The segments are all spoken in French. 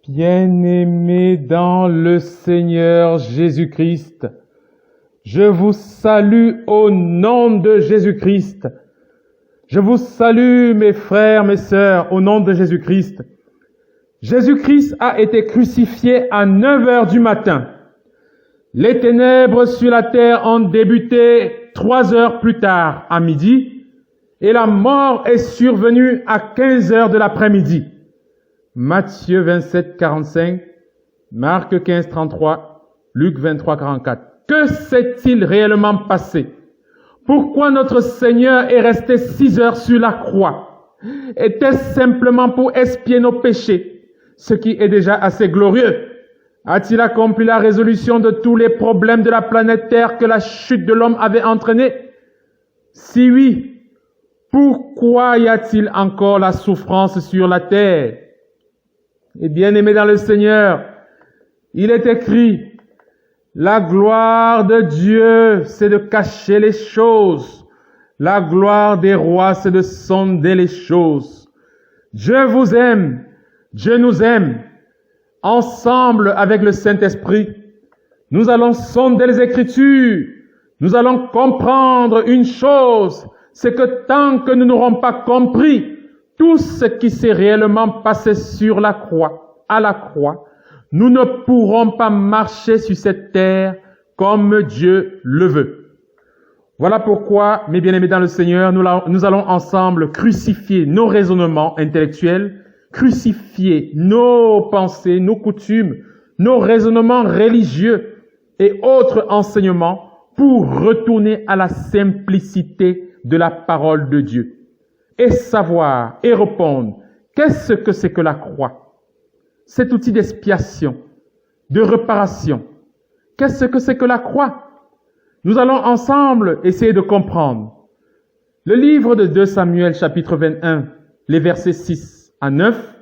Bien-aimés dans le Seigneur Jésus-Christ, je vous salue au nom de Jésus-Christ. Je vous salue, mes frères, mes sœurs, au nom de Jésus-Christ. Jésus-Christ a été crucifié à 9 heures du matin. Les ténèbres sur la terre ont débuté 3 heures plus tard, à midi, et la mort est survenue à 15 heures de l'après-midi. Matthieu 27, 45, Marc 15, 33, Luc 23, 44. Que s'est-il réellement passé? Pourquoi notre Seigneur est resté 6 heures sur la croix? Était-ce simplement pour expier nos péchés, ce qui est déjà assez glorieux? A-t-il accompli la résolution de tous les problèmes de la planète Terre que la chute de l'homme avait entraîné? Si oui, pourquoi y a-t-il encore la souffrance sur la terre? Et bien aimé dans le Seigneur, il est écrit, la gloire de Dieu, c'est de cacher les choses. La gloire des rois, c'est de sonder les choses. Dieu vous aime, Dieu nous aime. Ensemble avec le Saint-Esprit, nous allons sonder les Écritures. Nous allons comprendre une chose, c'est que tant que nous n'aurons pas compris tout ce qui s'est réellement passé sur la croix, à la croix, nous ne pourrons pas marcher sur cette terre comme Dieu le veut. Voilà pourquoi, mes bien-aimés dans le Seigneur, nous allons ensemble crucifier nos raisonnements intellectuels, crucifier nos pensées, nos coutumes, nos raisonnements religieux et autres enseignements pour retourner à la simplicité de la parole de Dieu et savoir et répondre qu'est-ce que c'est que la croix? Cet outil d'expiation, de réparation. Qu'est-ce que c'est que la croix? Nous allons ensemble essayer de comprendre. Le livre de 2 Samuel chapitre 21, les versets 6 à 9,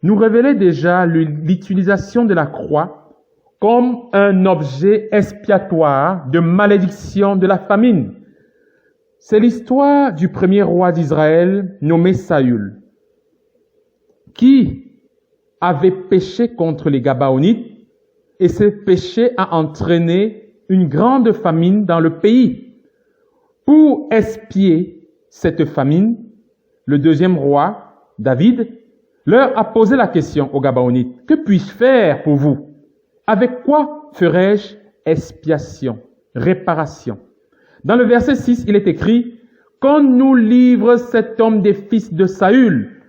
nous révélait déjà l'utilisation de la croix comme un objet expiatoire de malédiction de la famine. C'est l'histoire du premier roi d'Israël nommé Saül, qui avait péché contre les Gabaonites et ce péché a entraîné une grande famine dans le pays. Pour expier cette famine, le deuxième roi, David, leur a posé la question aux Gabaonites, que puis-je faire pour vous? Avec quoi ferai-je expiation, réparation? Dans le verset 6, il est écrit, qu'on nous livre cet homme des fils de Saül,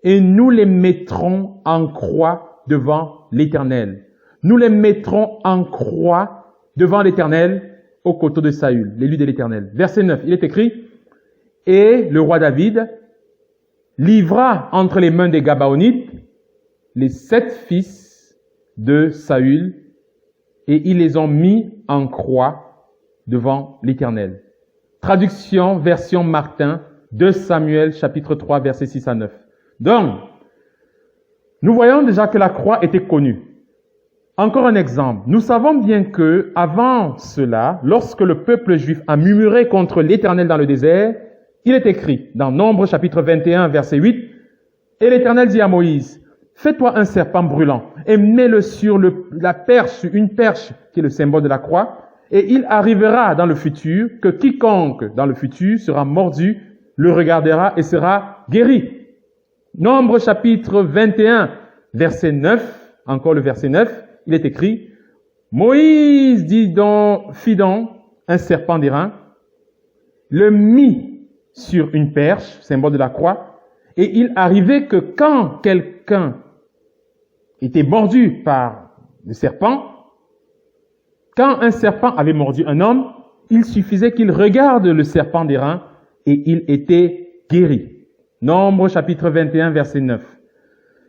et nous les mettrons en croix devant l'Éternel. Nous les mettrons en croix devant l'Éternel au côté de Saül, l'élu de l'Éternel. Verset 9, il est écrit, et le roi David livra entre les mains des Gabaonites les 7 fils de Saül, et ils les ont mis en croix devant l'Éternel. Traduction, version Martin, 2 Samuel, chapitre 3, versets 6 à 9. Donc, nous voyons déjà que la croix était connue. Encore un exemple. Nous savons bien que, avant cela, lorsque le peuple juif a murmuré contre l'Éternel dans le désert, il est écrit dans Nombre chapitre 21, verset 8, « Et l'Éternel dit à Moïse, « Fais-toi un serpent brûlant et mets-le sur la perche, une perche qui est le symbole de la croix, et il arrivera dans le futur que quiconque dans le futur sera mordu, le regardera et sera guéri. » Nombre chapitre 21, verset 9, encore le verset 9, il est écrit, « Moïse fit donc un serpent d'airain, le mit sur une perche, symbole de la croix, et il arrivait que quand quelqu'un était mordu par le serpent, quand un serpent avait mordu un homme, il suffisait qu'il regarde le serpent d'airain et il était guéri. » Nombre chapitre 21, verset 9.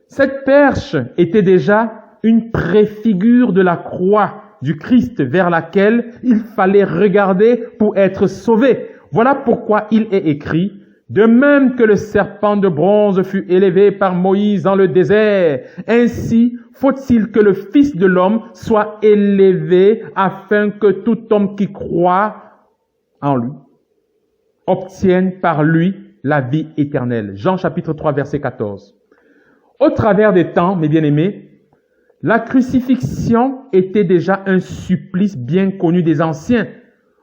Cette perche était déjà une préfigure de la croix du Christ vers laquelle il fallait regarder pour être sauvé. Voilà pourquoi il est écrit, de même que le serpent de bronze fut élevé par Moïse dans le désert, ainsi faut-il que le Fils de l'homme soit élevé afin que tout homme qui croit en lui obtienne par lui la vie éternelle. Jean chapitre 3, verset 14. Au travers des temps, mes bien-aimés, La crucifixion était déjà un supplice bien connu des anciens.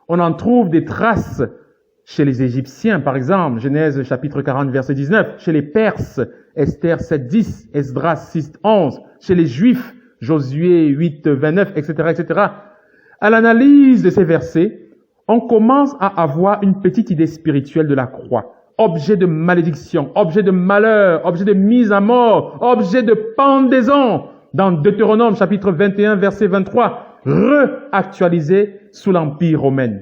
On en trouve des traces chez les Égyptiens, par exemple, Genèse chapitre 40, verset 19, chez les Perses, Esther 7, 10, Esdras 6, 11, chez les Juifs, Josué 8, 29, etc., etc. À l'analyse de ces versets, on commence à avoir une petite idée spirituelle de la croix. Objet de malédiction, objet de malheur, objet de mise à mort, objet de pendaison. Dans Deutéronome chapitre 21, verset 23, réactualisé sous l'Empire romain,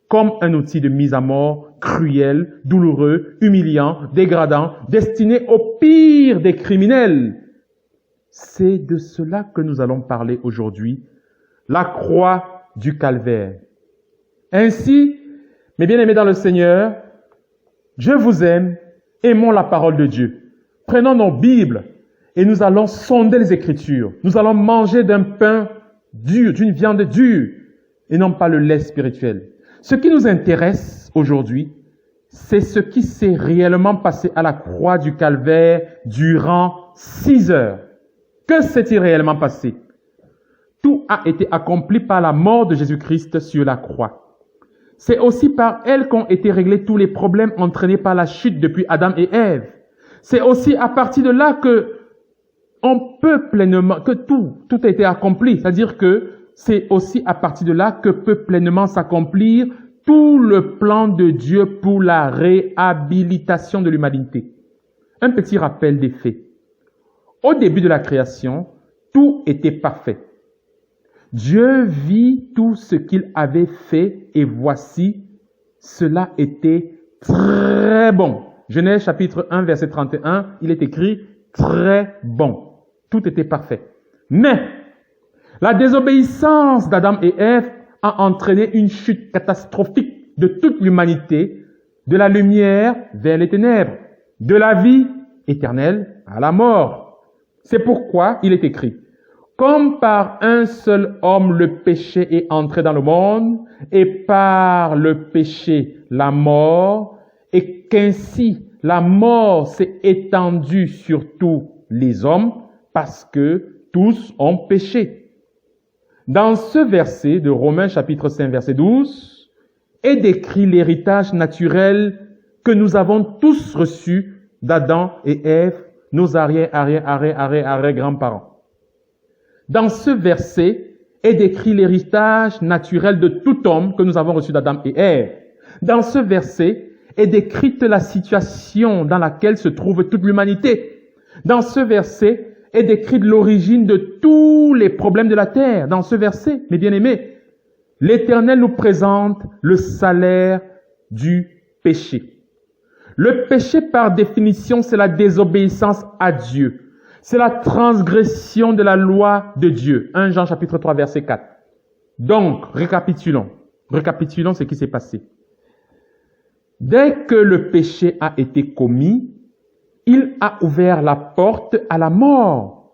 comme un outil de mise à mort cruel, douloureux, humiliant, dégradant, destiné au pire des criminels. C'est de cela que nous allons parler aujourd'hui, la croix du calvaire. Ainsi, mes bien-aimés dans le Seigneur, je vous aime, aimons la parole de Dieu. Prenons nos Bibles et nous allons sonder les Écritures. Nous allons manger d'un pain dur, d'une viande dure, et non pas le lait spirituel. Ce qui nous intéresse aujourd'hui, c'est ce qui s'est réellement passé à la croix du calvaire durant 6 heures. Que s'est-il réellement passé? Tout a été accompli par la mort de Jésus-Christ sur la croix. C'est aussi par elle qu'ont été réglés tous les problèmes entraînés par la chute depuis Adam et Ève. C'est aussi à partir de là que on peut pleinement, que tout a été accompli. C'est-à-dire que c'est aussi à partir de là que peut pleinement s'accomplir tout le plan de Dieu pour la réhabilitation de l'humanité. Un petit rappel des faits. Au début de la création, tout était parfait. Dieu vit tout ce qu'il avait fait et voici, cela était très bon. Genèse chapitre 1, verset 31, il est écrit très bon. Tout était parfait. Mais la désobéissance d'Adam et Ève a entraîné une chute catastrophique de toute l'humanité, de la lumière vers les ténèbres, de la vie éternelle à la mort. C'est pourquoi il est écrit: comme par un seul homme le péché est entré dans le monde, et par le péché la mort, et qu'ainsi la mort s'est étendue sur tous les hommes, parce que tous ont péché. Dans ce verset de Romains chapitre 5 verset 12, est décrit l'héritage naturel que nous avons tous reçu d'Adam et Ève, nos arrière-grands-parents. Dans ce verset est décrit l'héritage naturel de tout homme que nous avons reçu d'Adam et Ève. Dans ce verset est décrite la situation dans laquelle se trouve toute l'humanité. Dans ce verset est décrite l'origine de tous les problèmes de la terre. Dans ce verset, mes bien-aimés, l'Éternel nous présente le salaire du péché. Le péché, par définition, c'est la désobéissance à Dieu. C'est la transgression de la loi de Dieu. 1 Jean chapitre 3 verset 4. Donc, récapitulons. Récapitulons ce qui s'est passé. Dès que le péché a été commis, il a ouvert la porte à la mort.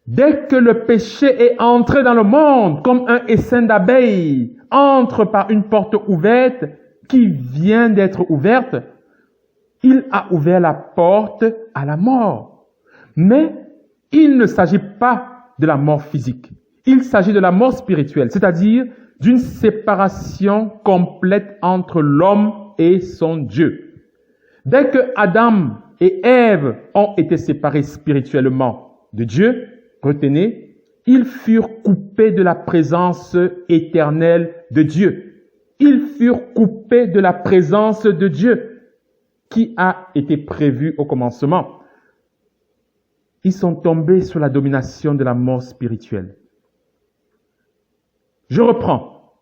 Dès que le péché est entré dans le monde, comme un essaim d'abeilles entre par une porte ouverte qui vient d'être ouverte, il a ouvert la porte à la mort. Mais il ne s'agit pas de la mort physique. Il s'agit de la mort spirituelle, c'est-à-dire d'une séparation complète entre l'homme et son Dieu. Dès que Adam et Ève ont été séparés spirituellement de Dieu, retenez, ils furent coupés de la présence éternelle de Dieu. Ils furent coupés de la présence de Dieu qui a été prévue au commencement. Ils sont tombés sous la domination de la mort spirituelle. Je reprends.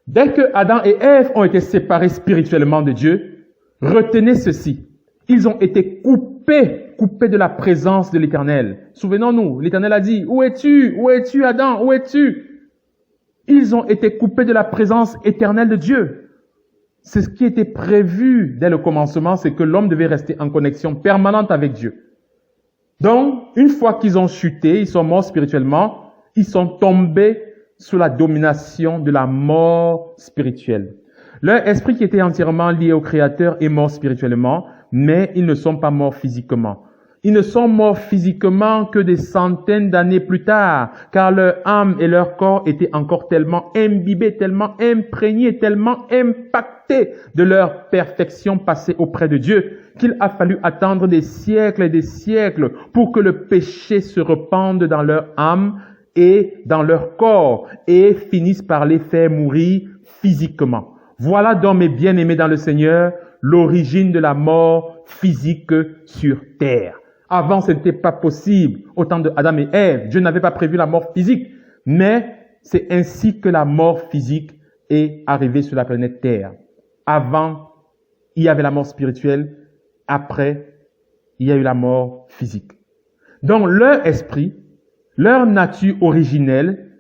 Dès que Adam et Ève ont été séparés spirituellement de Dieu, retenez ceci. Ils ont été coupés de la présence de l'Éternel. Souvenons-nous, l'Éternel a dit, où es-tu? Où es-tu, Adam? Où es-tu? Ils ont été coupés de la présence éternelle de Dieu. C'est ce qui était prévu dès le commencement, c'est que l'homme devait rester en connexion permanente avec Dieu. Donc, une fois qu'ils ont chuté, ils sont morts spirituellement, ils sont tombés sous la domination de la mort spirituelle. Leur esprit qui était entièrement lié au Créateur est mort spirituellement, mais ils ne sont pas morts physiquement. Ils ne sont morts physiquement que des centaines d'années plus tard, car leur âme et leur corps étaient encore tellement imbibés, tellement imprégnés, tellement impactés de leur perfection passée auprès de Dieu, qu'il a fallu attendre des siècles et des siècles pour que le péché se repande dans leur âme et dans leur corps et finisse par les faire mourir physiquement. Voilà donc, mes bien-aimés dans le Seigneur, l'origine de la mort physique sur terre. Avant, ce n'était pas possible. Au temps de Adam et Ève, Dieu n'avait pas prévu la mort physique. Mais c'est ainsi que la mort physique est arrivée sur la planète Terre. Avant, il y avait la mort spirituelle. Après, il y a eu la mort physique. Donc, leur esprit, leur nature originelle,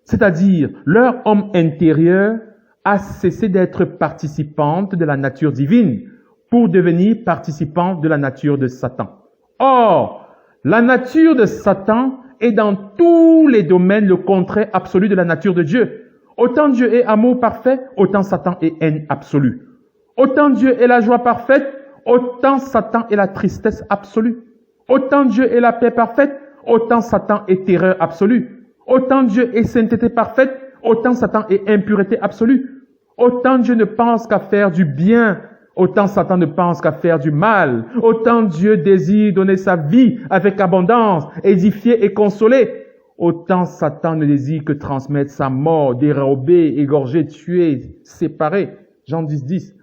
c'est-à-dire leur homme intérieur, a cessé d'être participante de la nature divine pour devenir participant de la nature de Satan. Or, la nature de Satan est dans tous les domaines le contraire absolu de la nature de Dieu. Autant Dieu est amour parfait, autant Satan est haine absolue. Autant Dieu est la joie parfaite, autant Satan est la tristesse absolue. Autant Dieu est la paix parfaite, autant Satan est terreur absolue. Autant Dieu est sainteté parfaite, autant Satan est impureté absolue. Autant Dieu ne pense qu'à faire du bien, autant Satan ne pense qu'à faire du mal. Autant Dieu désire donner sa vie avec abondance, édifier et consoler. Autant Satan ne désire que transmettre sa mort, dérober, égorger, tuer, séparer. Jean 10.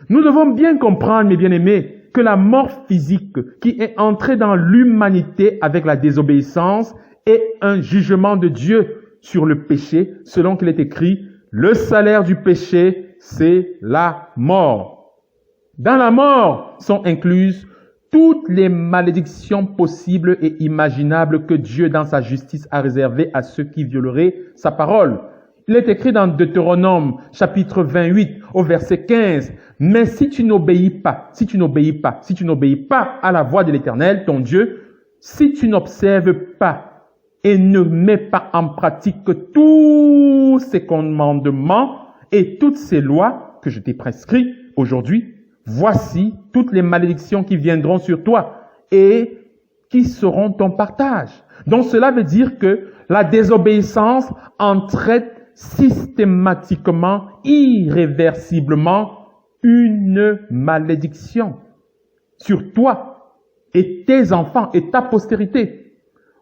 Nous devons bien comprendre, mes bien-aimés, que la mort physique qui est entrée dans l'humanité avec la désobéissance est un jugement de Dieu sur le péché, selon qu'il est écrit, le salaire du péché, c'est la mort. Dans la mort sont incluses toutes les malédictions possibles et imaginables que Dieu, dans sa justice, a réservées à ceux qui violeraient sa parole. Il est écrit dans Deutéronome, chapitre 28, au verset 15, « Mais si tu n'obéis pas à la voix de l'Éternel, ton Dieu, si tu n'observes pas et ne mets pas en pratique tous ces commandements et toutes ces lois que je t'ai prescrits aujourd'hui, voici toutes les malédictions qui viendront sur toi et qui seront ton partage. » Donc cela veut dire que la désobéissance entraîne systématiquement, irréversiblement, une malédiction sur toi et tes enfants et ta postérité.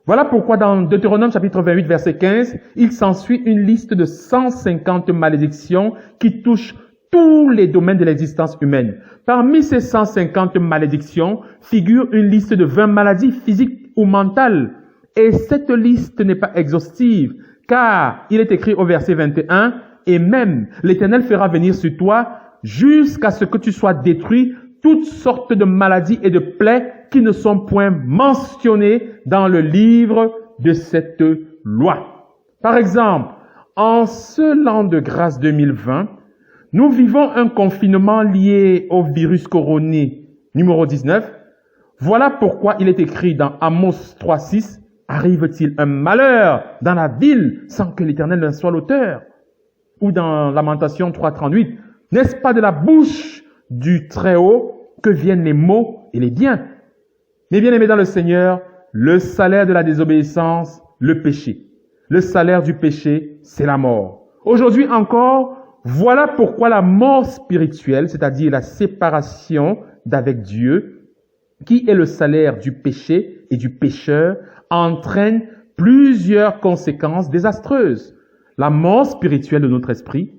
Voilà pourquoi dans Deutéronome chapitre 28 verset 15, il s'ensuit une liste de 150 malédictions qui touchent tous les domaines de l'existence humaine. Parmi ces 150 malédictions figure une liste de 20 maladies physiques ou mentales. Et cette liste n'est pas exhaustive, car il est écrit au verset 21, « Et même l'Éternel fera venir sur toi jusqu'à ce que tu sois détruit toutes sortes de maladies et de plaies qui ne sont point mentionnées dans le livre de cette loi. » Par exemple, en ce l'an de grâce 2020, nous vivons un confinement lié au virus coroné numéro 19. Voilà pourquoi il est écrit dans Amos 3.6, « Arrive-t-il un malheur dans la ville sans que l'Éternel en soit l'auteur ?» Ou dans Lamentation 3.38, « N'est-ce pas de la bouche du Très-Haut que viennent les maux et les biens ?» Mais bien aimés dans le Seigneur, le salaire de la désobéissance, le péché. Le salaire du péché, c'est la mort. Aujourd'hui encore, voilà pourquoi la mort spirituelle, c'est-à-dire la séparation d'avec Dieu, qui est le salaire du péché et du pécheur, entraîne plusieurs conséquences désastreuses. La mort spirituelle de notre esprit,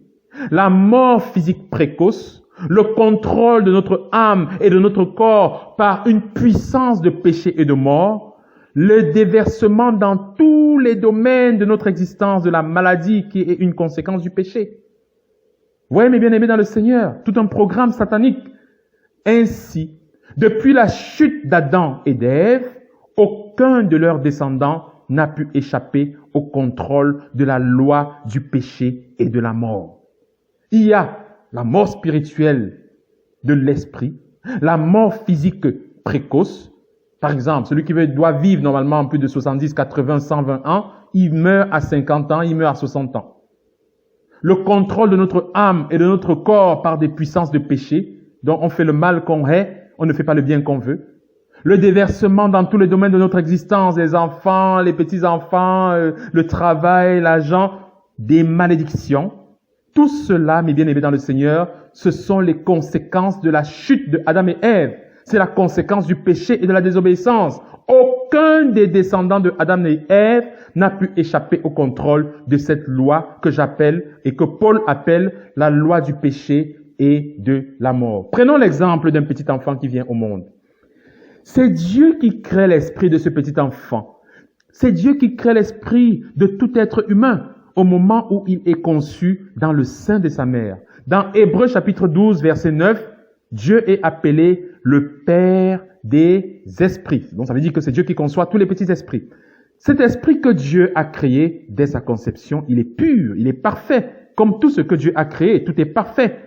la mort physique précoce, le contrôle de notre âme et de notre corps par une puissance de péché et de mort, le déversement dans tous les domaines de notre existence de la maladie qui est une conséquence du péché. Voyez mes bien-aimés dans le Seigneur, tout un programme satanique. Ainsi, depuis la chute d'Adam et d'Ève, aucun de leurs descendants n'a pu échapper au contrôle de la loi du péché et de la mort. Il y a la mort spirituelle de l'esprit, la mort physique précoce. Par exemple, celui qui doit vivre normalement plus de 70, 80, 120 ans, il meurt à 50 ans, il meurt à 60 ans. Le contrôle de notre âme et de notre corps par des puissances de péché, dont on fait le mal qu'on hait, on ne fait pas le bien qu'on veut. le déversement dans tous les domaines de notre existence, les enfants, les petits-enfants, le travail, l'argent, des malédictions. Tout cela, mes bien-aimés dans le Seigneur, ce sont les conséquences de la chute de Adam et Ève. C'est la conséquence du péché et de la désobéissance. Aucun des descendants de Adam et Ève n'a pu échapper au contrôle de cette loi que j'appelle et que Paul appelle la loi du péché et de la mort. Prenons l'exemple d'un petit enfant qui vient au monde. C'est Dieu qui crée l'esprit de ce petit enfant. C'est Dieu qui crée l'esprit de tout être humain au moment où il est conçu dans le sein de sa mère. Dans Hébreux chapitre 12, verset 9, Dieu est appelé le Père des esprits. Donc ça veut dire que c'est Dieu qui conçoit tous les petits esprits. Cet esprit que Dieu a créé dès sa conception, il est pur, il est parfait. Comme tout ce que Dieu a créé, tout est parfait.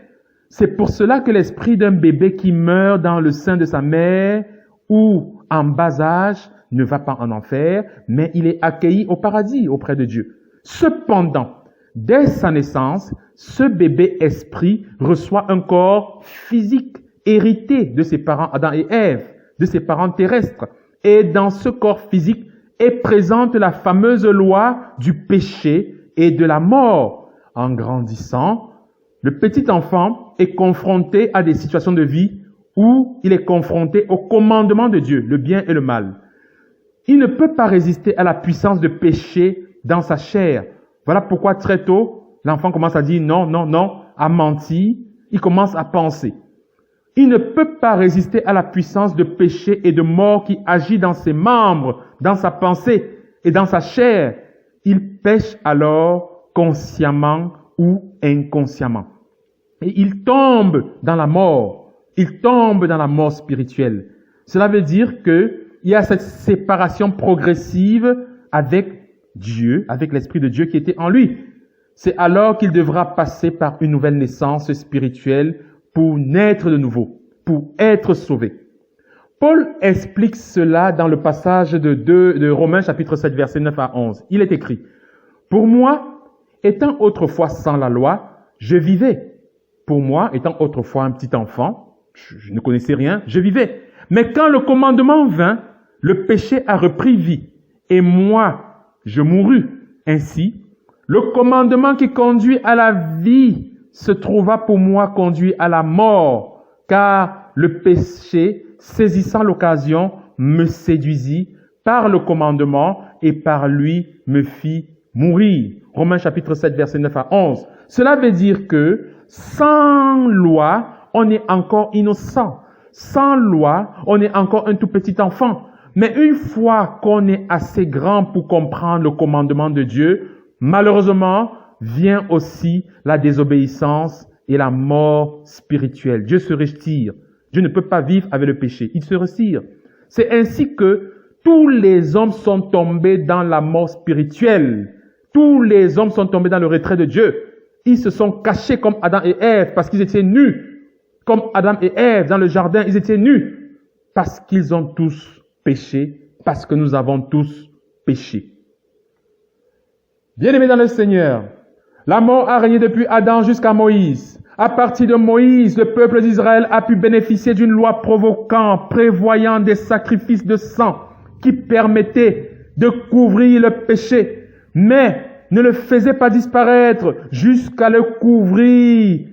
C'est pour cela que l'esprit d'un bébé qui meurt dans le sein de sa mère ou en bas âge ne va pas en enfer, mais il est accueilli au paradis auprès de Dieu. Cependant, dès sa naissance, ce bébé esprit reçoit un corps physique hérité de ses parents Adam et Ève, de ses parents terrestres. Et dans ce corps physique est présente la fameuse loi du péché et de la mort. En grandissant, le petit enfant est confronté à des situations de vie où il est confronté au commandement de Dieu, le bien et le mal. Il ne peut pas résister à la puissance de péché dans sa chair. Voilà pourquoi très tôt, l'enfant commence à dire non, non, non, à mentir, il commence à penser. Il ne peut pas résister à la puissance de péché et de mort qui agit dans ses membres, dans sa pensée et dans sa chair. Il pêche alors consciemment ou inconsciemment. Et il tombe dans la mort. Il tombe dans la mort spirituelle. Cela veut dire qu'il y a cette séparation progressive avec Dieu, avec l'Esprit de Dieu qui était en lui. C'est alors qu'il devra passer par une nouvelle naissance spirituelle pour naître de nouveau, pour être sauvé. Paul explique cela dans le passage de Romains chapitre 7, verset 9 à 11. Il est écrit, « Pour moi, étant autrefois sans la loi, je vivais. Pour moi, étant autrefois un petit enfant, je ne connaissais rien, je vivais. Mais quand le commandement vint, le péché a repris vie, et moi, je mourus. Ainsi, le commandement qui conduit à la vie se trouva pour moi conduit à la mort, car le péché, saisissant l'occasion, me séduisit par le commandement et par lui me fit mourir. Romains chapitre 7, verset 9 à 11. Cela veut dire que sans loi, on est encore innocent. Sans loi, on est encore un tout petit enfant. Mais une fois qu'on est assez grand pour comprendre le commandement de Dieu, malheureusement, vient aussi la désobéissance et la mort spirituelle. Dieu se retire. Dieu ne peut pas vivre avec le péché. Il se retire. C'est ainsi que tous les hommes sont tombés dans la mort spirituelle. Tous les hommes sont tombés dans le retrait de Dieu. Ils se sont cachés comme Adam et Ève parce qu'ils étaient nus. Comme Adam et Ève dans le jardin, ils étaient nus parce qu'ils ont tous péché, parce que nous avons tous péché. Bien-aimés dans le Seigneur, la mort a régné depuis Adam jusqu'à Moïse. À partir de Moïse, le peuple d'Israël a pu bénéficier d'une loi provoquant, prévoyant des sacrifices de sang qui permettaient de couvrir le péché, mais ne le faisait pas disparaître jusqu'à le couvrir.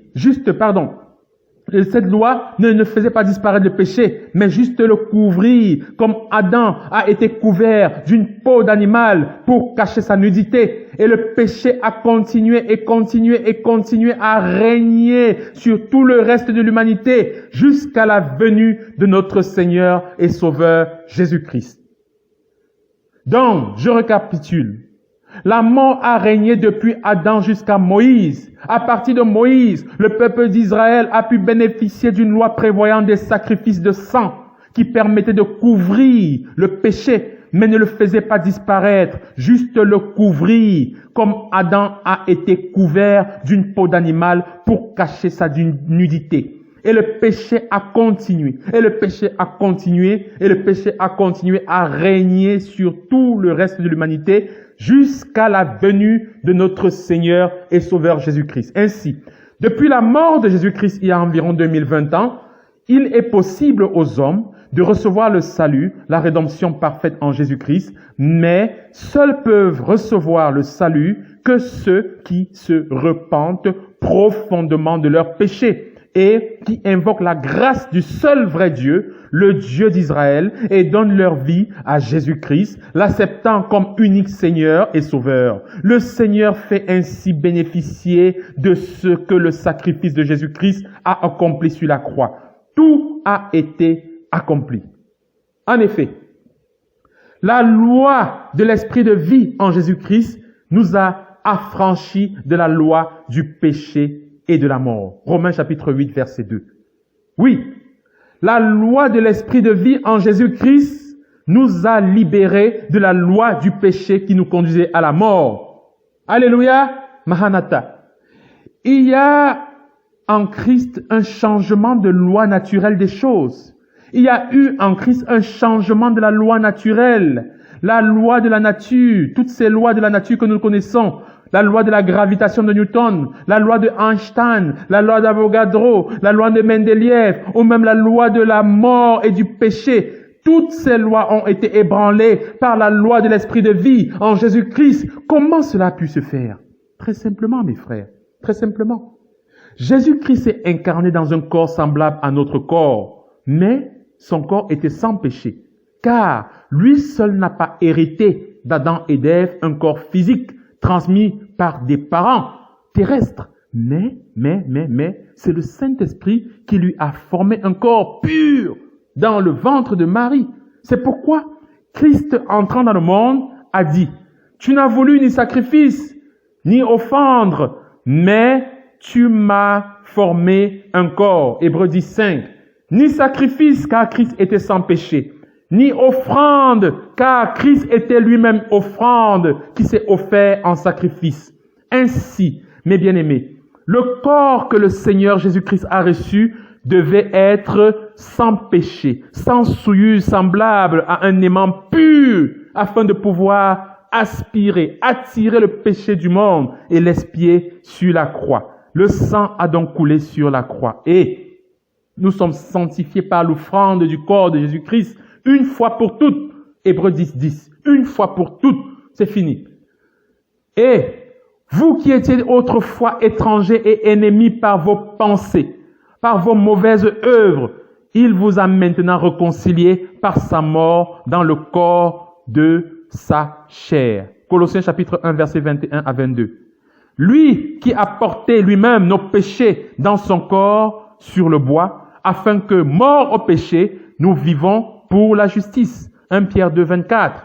Cette loi ne faisait pas disparaître le péché, mais juste le couvrir, comme Adam a été couvert d'une peau d'animal pour cacher sa nudité. Et le péché a continué et continué et continué à régner sur tout le reste de l'humanité jusqu'à la venue de notre Seigneur et Sauveur Jésus-Christ. Donc, je récapitule. La mort a régné depuis Adam jusqu'à Moïse. À partir de Moïse, le peuple d'Israël a pu bénéficier d'une loi prévoyant des sacrifices de sang qui permettaient de couvrir le péché, mais ne le faisait pas disparaître, juste le couvrir, comme Adam a été couvert d'une peau d'animal pour cacher sa nudité. Et le péché a continué, et le péché a continué, et le péché a continué à régner sur tout le reste de l'humanité jusqu'à la venue de notre Seigneur et Sauveur Jésus-Christ. Ainsi, depuis la mort de Jésus-Christ il y a environ 2020 ans, il est possible aux hommes de recevoir le salut, la rédemption parfaite en Jésus-Christ, mais seuls peuvent recevoir le salut que ceux qui se repentent profondément de leurs péchés et qui invoquent la grâce du seul vrai Dieu, le Dieu d'Israël, et donnent leur vie à Jésus-Christ, l'acceptant comme unique Seigneur et Sauveur. Le Seigneur fait ainsi bénéficier de ce que le sacrifice de Jésus-Christ a accompli sur la croix. Tout a été accompli. En effet, la loi de l'esprit de vie en Jésus-Christ nous a affranchis de la loi du péché et de la mort. Romains chapitre 8, verset 2. Oui, la loi de l'esprit de vie en Jésus-Christ nous a libérés de la loi du péché qui nous conduisait à la mort. Alléluia, Maranatha. Il y a en Christ un changement de loi naturelle des choses. Il y a eu en Christ un changement de la loi naturelle, la loi de la nature, toutes ces lois de la nature que nous connaissons, la loi de la gravitation de Newton, la loi de Einstein, la loi d'Avogadro, la loi de Mendeleïev, ou même la loi de la mort et du péché. Toutes ces lois ont été ébranlées par la loi de l'esprit de vie en Jésus-Christ. Comment cela a pu se faire? Très simplement, mes frères, très simplement. Jésus-Christ s'est incarné dans un corps semblable à notre corps, mais son corps était sans péché, car lui seul n'a pas hérité d'Adam et d'Ève un corps physique transmis par des parents terrestres. Mais, c'est le Saint-Esprit qui lui a formé un corps pur dans le ventre de Marie. C'est pourquoi Christ, entrant dans le monde, a dit, « Tu n'as voulu ni sacrifice, ni offrande, mais tu m'as formé un corps. » Hébreux 10, 5. Ni sacrifice, car Christ était sans péché, ni offrande, car Christ était lui-même offrande qui s'est offert en sacrifice. Ainsi, mes bien-aimés, le corps que le Seigneur Jésus-Christ a reçu devait être sans péché, sans souillure, semblable à un aimant pur, afin de pouvoir attirer le péché du monde et l'expier sur la croix. Le sang a donc coulé sur la croix et nous sommes sanctifiés par l'offrande du corps de Jésus-Christ une fois pour toutes. Hébreux 10, 10. Une fois pour toutes. C'est fini. Et vous qui étiez autrefois étrangers et ennemis par vos pensées, par vos mauvaises œuvres, il vous a maintenant réconciliés par sa mort dans le corps de sa chair. Colossiens chapitre 1, versets 21 à 22. Lui qui a porté lui-même nos péchés dans son corps sur le bois, afin que, morts au péché, nous vivons pour la justice. 1 Pierre 2, 24.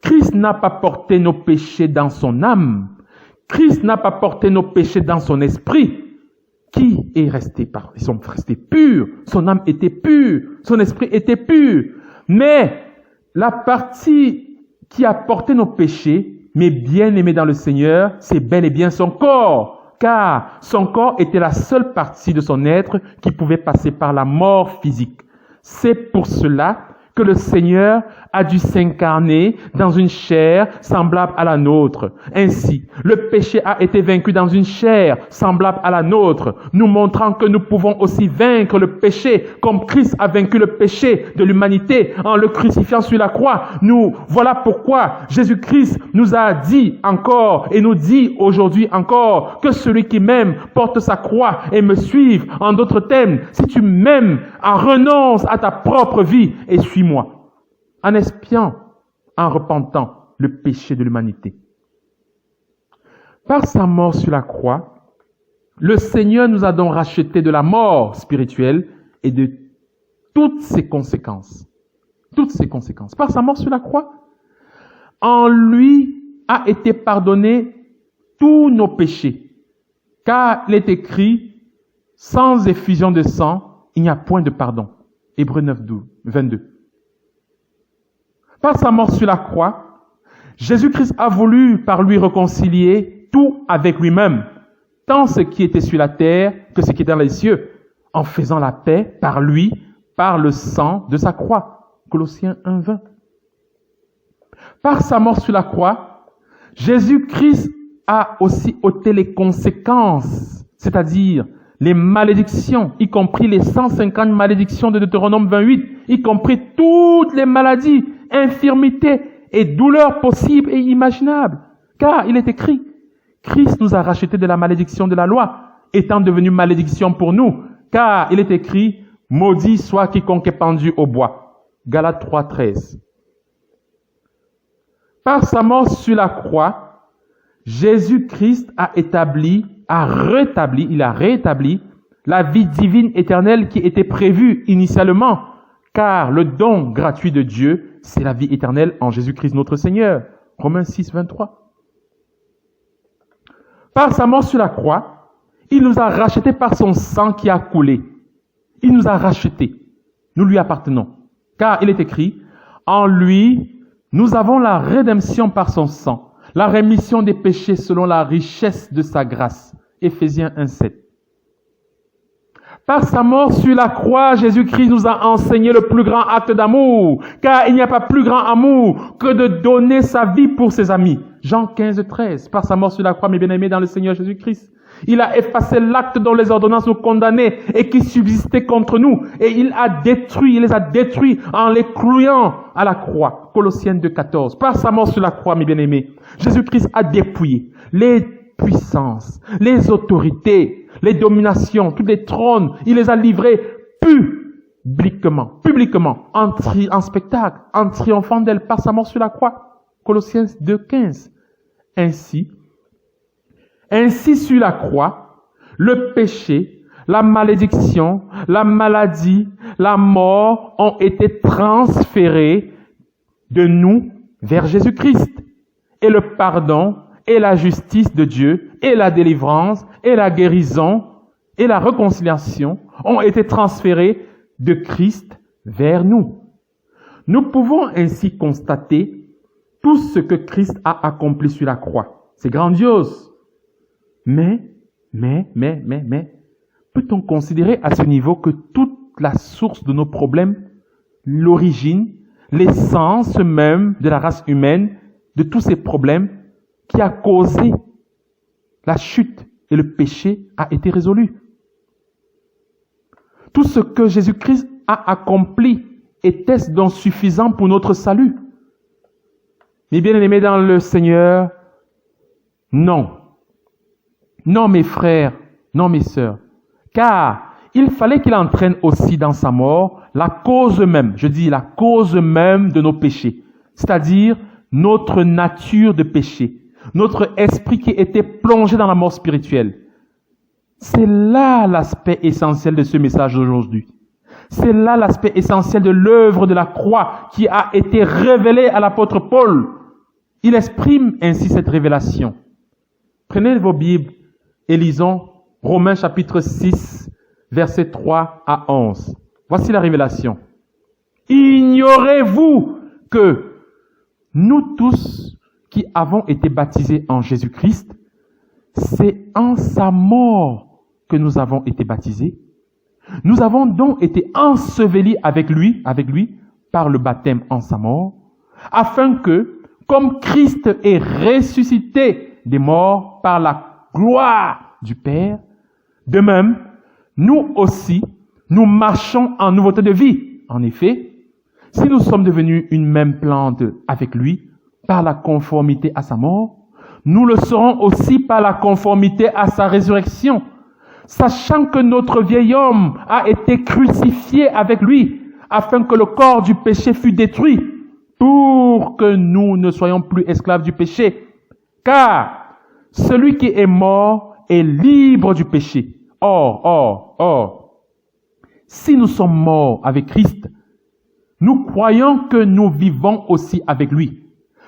Christ n'a pas porté nos péchés dans son âme. Christ n'a pas porté nos péchés dans son esprit. Qui est resté ils sont restés purs. Son âme était pure. Son esprit était pur. Mais la partie qui a porté nos péchés, mais bien aimé dans le Seigneur, c'est bel et bien son corps. Car son corps était la seule partie de son être qui pouvait passer par la mort physique. C'est pour cela que le Seigneur a dû s'incarner dans une chair semblable à la nôtre. Ainsi, le péché a été vaincu dans une chair semblable à la nôtre, nous montrant que nous pouvons aussi vaincre le péché comme Christ a vaincu le péché de l'humanité en le crucifiant sur la croix. Voilà pourquoi Jésus-Christ nous a dit encore et nous dit aujourd'hui encore que celui qui m'aime porte sa croix et me suive. En d'autres termes, si tu m'aimes, renonce à ta propre vie et suis-moi. En expiant, en repentant le péché de l'humanité. Par sa mort sur la croix, le Seigneur nous a donc rachetés de la mort spirituelle et de toutes ses conséquences. Toutes ses conséquences. Par sa mort sur la croix, en lui a été pardonné tous nos péchés. Car il est écrit, sans effusion de sang, il n'y a point de pardon. Hébreux 9, 22. Par sa mort sur la croix, Jésus-Christ a voulu par lui réconcilier tout avec lui-même, tant ce qui était sur la terre que ce qui était dans les cieux, en faisant la paix par lui, par le sang de sa croix. Colossiens 1, 20. Par sa mort sur la croix, Jésus-Christ a aussi ôté les conséquences, c'est-à-dire les malédictions, y compris les 150 malédictions de Deutéronome 28, y compris toutes les maladies, infirmités et douleurs possibles et imaginables. Car il est écrit, Christ nous a rachetés de la malédiction de la loi, étant devenu malédiction pour nous. Car il est écrit, maudit soit quiconque est pendu au bois. Galates 3, 13. Par sa mort sur la croix, Jésus-Christ a rétabli la vie divine éternelle qui était prévue initialement, car le don gratuit de Dieu, c'est la vie éternelle en Jésus-Christ notre Seigneur. Romains 6, 23. Par sa mort sur la croix, il nous a rachetés par son sang qui a coulé. Il nous a rachetés. Nous lui appartenons. Car il est écrit, en lui, nous avons la rédemption par son sang, la rémission des péchés selon la richesse de sa grâce. Éphésiens 1, 7. Par sa mort sur la croix, Jésus-Christ nous a enseigné le plus grand acte d'amour, car il n'y a pas plus grand amour que de donner sa vie pour ses amis. Jean 15, 13. Par sa mort sur la croix, mes bien-aimés dans le Seigneur Jésus-Christ, il a effacé l'acte dont les ordonnances nous condamnaient et qui subsistait contre nous, et il les a détruits en les clouant à la croix. Colossiens 2, 14. Par sa mort sur la croix, mes bien-aimés, Jésus-Christ a dépouillé les puissances, les autorités, les dominations, tous les trônes, il les a livrés publiquement, en spectacle, en triomphant d'elle par sa mort sur la croix. Colossiens 2, 15. Ainsi sur la croix, le péché, la malédiction, la maladie, la mort ont été transférés de nous vers Jésus-Christ. Et le pardon et la justice de Dieu et la délivrance et la guérison et la réconciliation ont été transférés de Christ vers nous. Nous pouvons ainsi constater tout ce que Christ a accompli sur la croix. C'est grandiose. Mais, peut-on considérer à ce niveau que toute la source de nos problèmes, l'origine, l'essence même de la race humaine, de tous ces problèmes qui a causé la chute et le péché a été résolu? Tout ce que Jésus-Christ a accompli était-ce donc suffisant pour notre salut? Mes bien-aimés dans le Seigneur, non. Non, mes frères, non, mes sœurs. Car il fallait qu'il entraîne aussi dans sa mort la cause même, je dis la cause même de nos péchés, c'est-à-dire notre nature de péché, notre esprit qui était plongé dans la mort spirituelle. C'est là l'aspect essentiel de ce message d'aujourd'hui. C'est là l'aspect essentiel de l'œuvre de la croix qui a été révélée à l'apôtre Paul. Il exprime ainsi cette révélation. Prenez vos Bibles et lisons Romains chapitre 6, versets 3 à 11. Voici la révélation. Ignorez-vous que nous tous qui avons été baptisés en Jésus-Christ, c'est en sa mort que nous avons été baptisés. Nous avons donc été ensevelis avec lui, par le baptême en sa mort, afin que, comme Christ est ressuscité des morts par la gloire du Père, de même, nous aussi, nous marchons en nouveauté de vie. En effet, si nous sommes devenus une même plante avec lui, par la conformité à sa mort, nous le serons aussi par la conformité à sa résurrection, sachant que notre vieil homme a été crucifié avec lui, afin que le corps du péché fût détruit, pour que nous ne soyons plus esclaves du péché. Car celui qui est mort est libre du péché. Or, si nous sommes morts avec Christ, nous croyons que nous vivons aussi avec lui,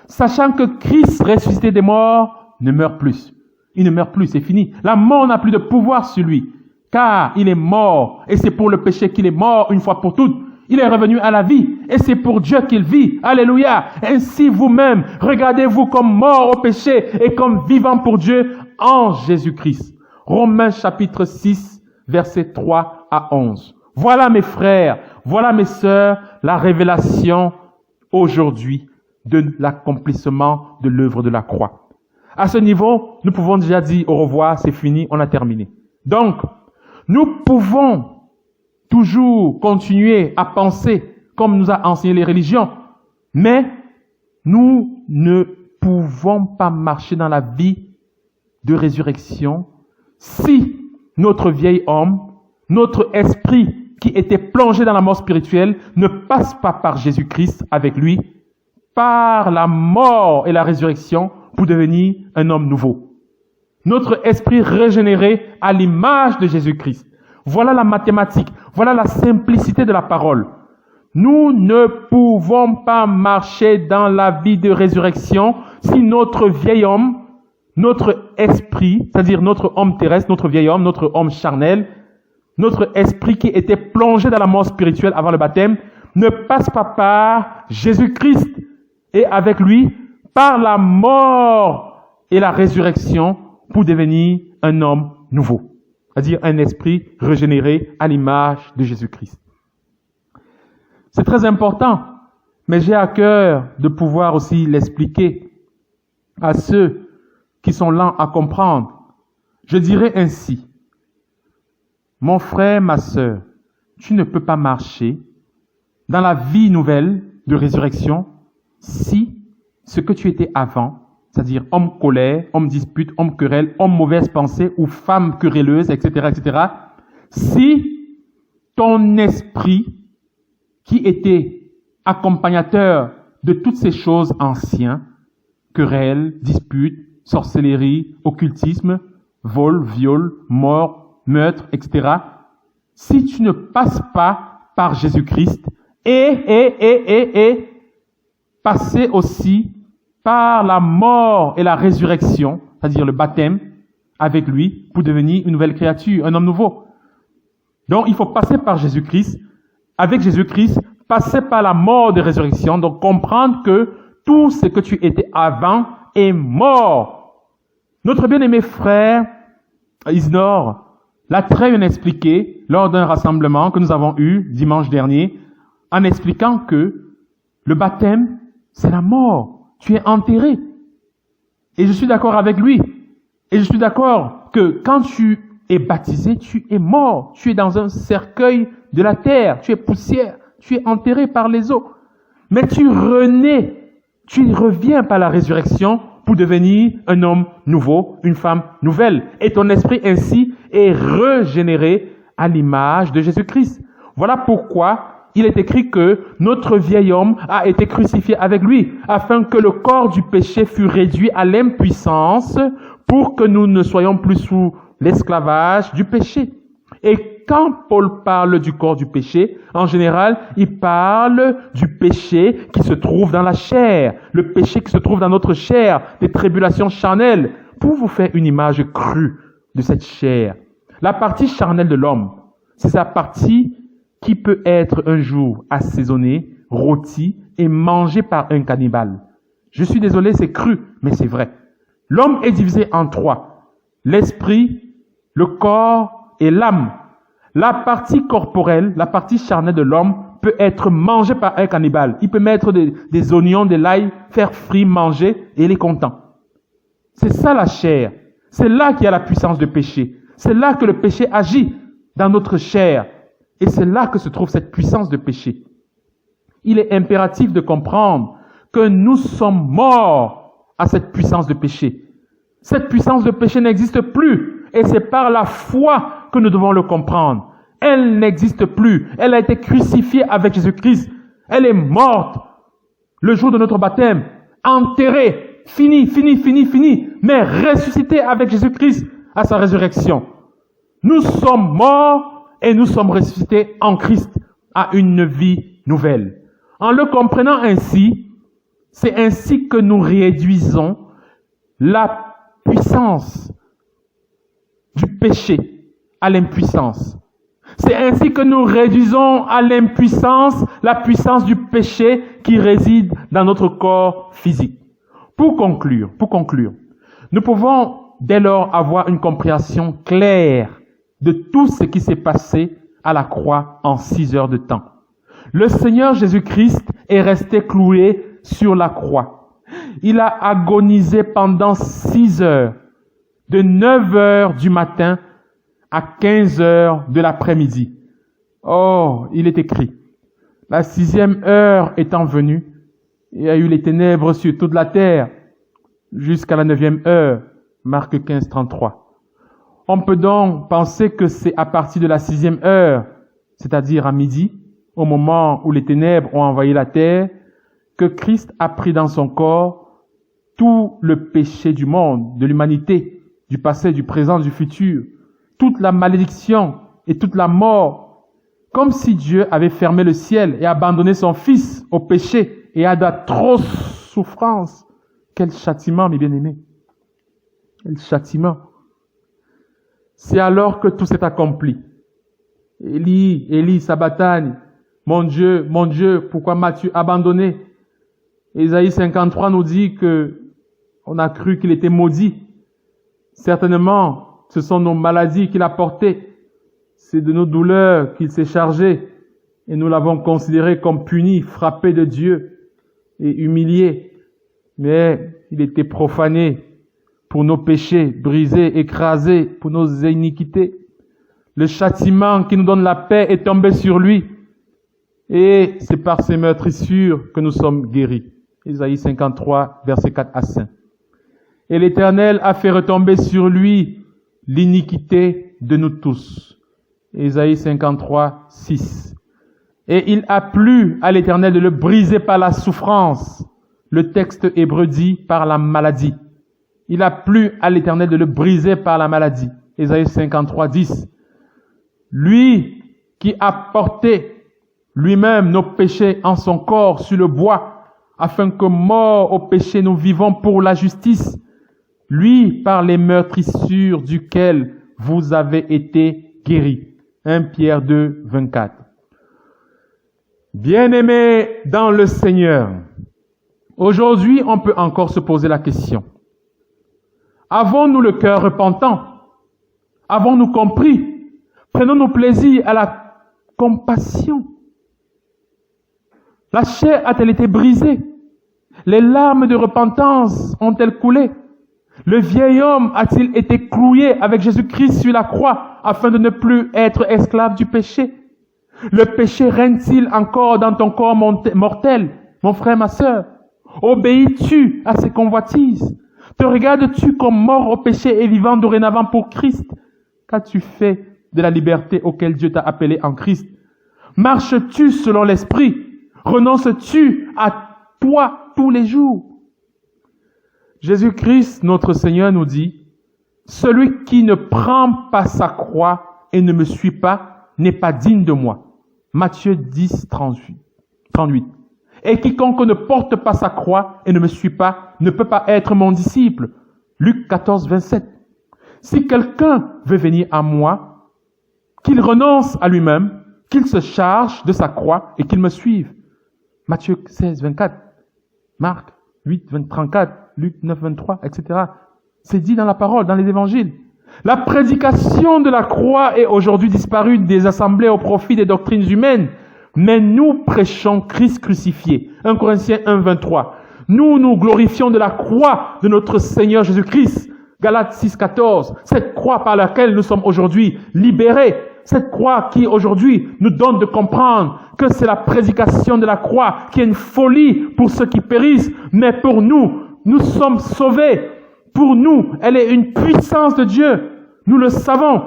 sachant que Christ, ressuscité des morts, ne meurt plus. Il ne meurt plus, c'est fini. La mort n'a plus de pouvoir sur lui, car il est mort, et c'est pour le péché qu'il est mort une fois pour toutes. Il est revenu à la vie, et c'est pour Dieu qu'il vit. Alléluia. Ainsi vous-même, regardez-vous comme mort au péché et comme vivant pour Dieu en Jésus-Christ. Romains chapitre 6, versets 3 à 11. Voilà mes frères, voilà mes sœurs, la révélation aujourd'hui de l'accomplissement de l'œuvre de la croix. À ce niveau, nous pouvons déjà dire au revoir, c'est fini, on a terminé. Donc, Nous pouvons toujours continuer à penser comme nous a enseigné les religions, mais nous ne pouvons pas marcher dans la vie de résurrection si notre vieil homme, notre esprit qui était plongé dans la mort spirituelle ne passe pas par Jésus-Christ avec lui, par la mort et la résurrection pour devenir un homme nouveau. Notre esprit régénéré à l'image de Jésus-Christ. Voilà la mathématique, voilà la simplicité de la parole. Nous ne pouvons pas marcher dans la vie de résurrection si notre vieil homme, notre esprit, c'est-à-dire notre homme terrestre, notre vieil homme, notre homme charnel, notre esprit qui était plongé dans la mort spirituelle avant le baptême, ne passe pas par Jésus-Christ et avec lui, par la mort et la résurrection pour devenir un homme nouveau, c'est-à-dire un esprit régénéré à l'image de Jésus-Christ. C'est très important, mais j'ai à cœur de pouvoir aussi l'expliquer à ceux qui sont lents à comprendre. Je dirais ainsi, mon frère, ma sœur, tu ne peux pas marcher dans la vie nouvelle de résurrection si ce que tu étais avant, c'est-à-dire homme colère, homme dispute, homme querelle, homme mauvaise pensée ou femme querelleuse, etc., si ton esprit qui était accompagnateur de toutes ces choses anciennes, querelle, dispute, sorcellerie, occultisme, vol, viol, mort, meurtre, etc., si tu ne passes pas par Jésus-Christ et passer aussi par la mort et la résurrection, c'est-à-dire le baptême avec lui pour devenir une nouvelle créature, un homme nouveau. Donc, il faut passer par Jésus-Christ. Avec Jésus-Christ, passer par la mort de résurrection, donc comprendre que tout ce que tu étais avant est mort. Notre bien-aimé frère Isnor l'a très bien expliqué lors d'un rassemblement que nous avons eu dimanche dernier, en expliquant que le baptême, c'est la mort. Tu es enterré. Et je suis d'accord avec lui. Et je suis d'accord que quand tu es baptisé, tu es mort. Tu es dans un cercueil de la terre. Tu es poussière. Tu es enterré par les eaux. Mais tu renais. Tu reviens par la résurrection pour devenir un homme nouveau, une femme nouvelle. Et ton esprit ainsi est régénéré à l'image de Jésus-Christ. Voilà pourquoi il est écrit que notre vieil homme a été crucifié avec lui, afin que le corps du péché fût réduit à l'impuissance pour que nous ne soyons plus sous l'esclavage du péché. Et quand Paul parle du corps du péché, en général, il parle du péché qui se trouve dans la chair, le péché qui se trouve dans notre chair, des tribulations charnelles, pour vous faire une image crue de cette chair. La partie charnelle de l'homme, c'est sa partie qui peut être un jour assaisonnée, rôtie et mangée par un cannibale. Je suis désolé, c'est cru, mais c'est vrai. L'homme est divisé en trois. L'esprit, le corps et l'âme. La partie corporelle, la partie charnelle de l'homme peut être mangée par un cannibale. Il peut mettre des oignons, de l'ail, faire frire, manger et il est content. C'est ça la chair. C'est là qu'il y a la puissance de péché. C'est là que le péché agit dans notre chair. Et c'est là que se trouve cette puissance de péché. Il est impératif de comprendre que nous sommes morts à cette puissance de péché. Cette puissance de péché n'existe plus. Et c'est par la foi que nous devons le comprendre. Elle n'existe plus. Elle a été crucifiée avec Jésus-Christ. Elle est morte le jour de notre baptême. Enterrée. Fini. Mais ressuscitée avec Jésus-Christ à sa résurrection. Nous sommes morts et nous sommes ressuscités en Christ à une vie nouvelle. En le comprenant ainsi, c'est ainsi que nous réduisons la puissance du péché à l'impuissance. C'est ainsi que nous réduisons à l'impuissance la puissance du péché qui réside dans notre corps physique. Pour conclure, nous pouvons dès lors avoir une compréhension claire de tout ce qui s'est passé à la croix en 6 heures de temps. Le Seigneur Jésus-Christ est resté cloué sur la croix. Il a agonisé pendant 6 heures, de 9 heures du matin à 15 heures de l'après-midi. Oh, il est écrit, la 6e heure étant venue, il y a eu les ténèbres sur toute la terre, jusqu'à la 9e heure, Marc 15, 33. On peut donc penser que c'est à partir de la 6e heure, c'est-à-dire à midi, au moment où les ténèbres ont envahi la terre, que Christ a pris dans son corps tout le péché du monde, de l'humanité, du passé, du présent, du futur, toute la malédiction et toute la mort, comme si Dieu avait fermé le ciel et abandonné son Fils au péché et à d'atroces souffrances. Quel châtiment, mes bien-aimés! Quel châtiment! C'est alors que tout s'est accompli. Élie, Élie, Sabbatani, mon Dieu, pourquoi m'as-tu abandonné? Ésaïe 53 nous dit que on a cru qu'il était maudit. Certainement, ce sont nos maladies qu'il a portées. C'est de nos douleurs qu'il s'est chargé. Et nous l'avons considéré comme puni, frappé de Dieu et humilié. Mais il était profané pour nos péchés, brisé, écrasé pour nos iniquités. Le châtiment qui nous donne la paix est tombé sur lui. Et c'est par ses meurtrissures que nous sommes guéris. Ésaïe 53, versets 4 à 5. Et l'Éternel a fait retomber sur lui l'iniquité de nous tous. Ésaïe 53, 6. Et il a plu à l'Éternel de le briser par la souffrance. Le texte hébreu dit par la maladie. Il a plu à l'Éternel de le briser par la maladie. Ésaïe 53, 10. Lui qui a porté lui-même nos péchés en son corps sur le bois, afin que mort au péché nous vivons pour la justice. Lui par les meurtrissures duquel vous avez été guéris. 1 Pierre 2, 24. Bien-aimés dans le Seigneur, aujourd'hui on peut encore se poser la question. Avons-nous le cœur repentant? Avons-nous compris? Prenons-nous plaisir à la compassion? La chair a-t-elle été brisée? Les larmes de repentance ont-elles coulé? Le vieil homme a-t-il été cloué avec Jésus-Christ sur la croix afin de ne plus être esclave du péché? Le péché règne-t-il encore dans ton corps mortel, mon frère, ma sœur? Obéis-tu à ses convoitises? Te regardes-tu comme mort au péché et vivant dorénavant pour Christ? Qu'as-tu fait de la liberté auquel Dieu t'a appelé en Christ? Marches-tu selon l'Esprit? Renonces-tu à toi tous les jours? Jésus-Christ, notre Seigneur, nous dit, « Celui qui ne prend pas sa croix et ne me suit pas n'est pas digne de moi. » Matthieu 10, 38. Et quiconque ne porte pas sa croix et ne me suit pas ne peut pas être mon disciple. Luc 14, 27. Si quelqu'un veut venir à moi, qu'il renonce à lui-même, qu'il se charge de sa croix et qu'il me suive. Matthieu 16, 24. Marc 8, 34. Luc 9, 23, etc. C'est dit dans la parole, dans les évangiles. La prédication de la croix est aujourd'hui disparue des assemblées au profit des doctrines humaines. Mais nous prêchons Christ crucifié. 1 Corinthiens 1, 23. Nous glorifions de la croix de notre Seigneur Jésus-Christ. Galates 6, 14. Cette croix par laquelle nous sommes aujourd'hui libérés. Cette croix qui aujourd'hui nous donne de comprendre que c'est la prédication de la croix qui est une folie pour ceux qui périssent. Mais pour nous, nous sommes sauvés. Pour nous, elle est une puissance de Dieu. Nous le savons.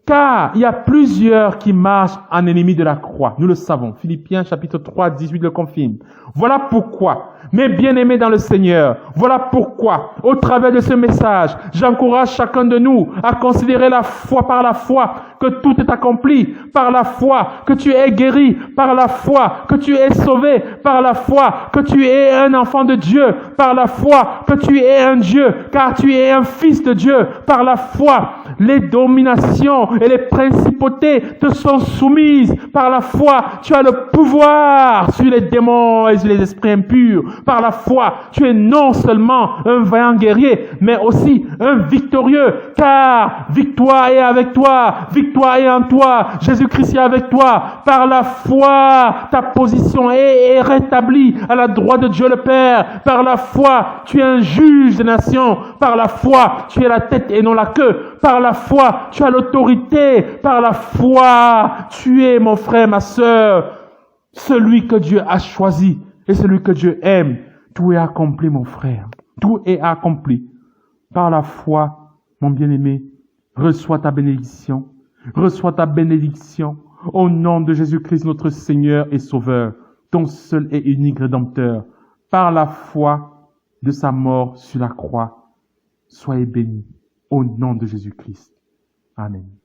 Car il y a plusieurs qui marchent en ennemis de la croix. Nous le savons. Philippiens chapitre 3, 18 le confirme. Voilà pourquoi, mes bien-aimés dans le Seigneur, voilà pourquoi, au travers de ce message, j'encourage chacun de nous à considérer la foi par la foi, que tout est accompli, par la foi, que tu es guéri, par la foi, que tu es sauvé, par la foi, que tu es un enfant de Dieu, par la foi, que tu es un Dieu, car tu es un fils de Dieu, par la foi. Les dominations et les principautés te sont soumises. Par la foi, tu as le pouvoir sur les démons et sur les esprits impurs. Par la foi, tu es non seulement un vaillant guerrier, mais aussi un victorieux, car victoire est avec toi, victoire est en toi, Jésus-Christ est avec toi. Par la foi, ta position est rétablie à la droite de Dieu le Père. Par la foi, tu es un juge des nations. Par la foi, tu es la tête et non la queue. Par la foi, tu as l'autorité. Par la foi, tu es, mon frère, ma sœur, celui que Dieu a choisi et celui que Dieu aime. Tout est accompli, mon frère. Tout est accompli. Par la foi, mon bien-aimé, reçois ta bénédiction. Reçois ta bénédiction au nom de Jésus-Christ, notre Seigneur et Sauveur, ton seul et unique Rédempteur. Par la foi de sa mort sur la croix, soyez bénis au nom de Jésus-Christ. Amen.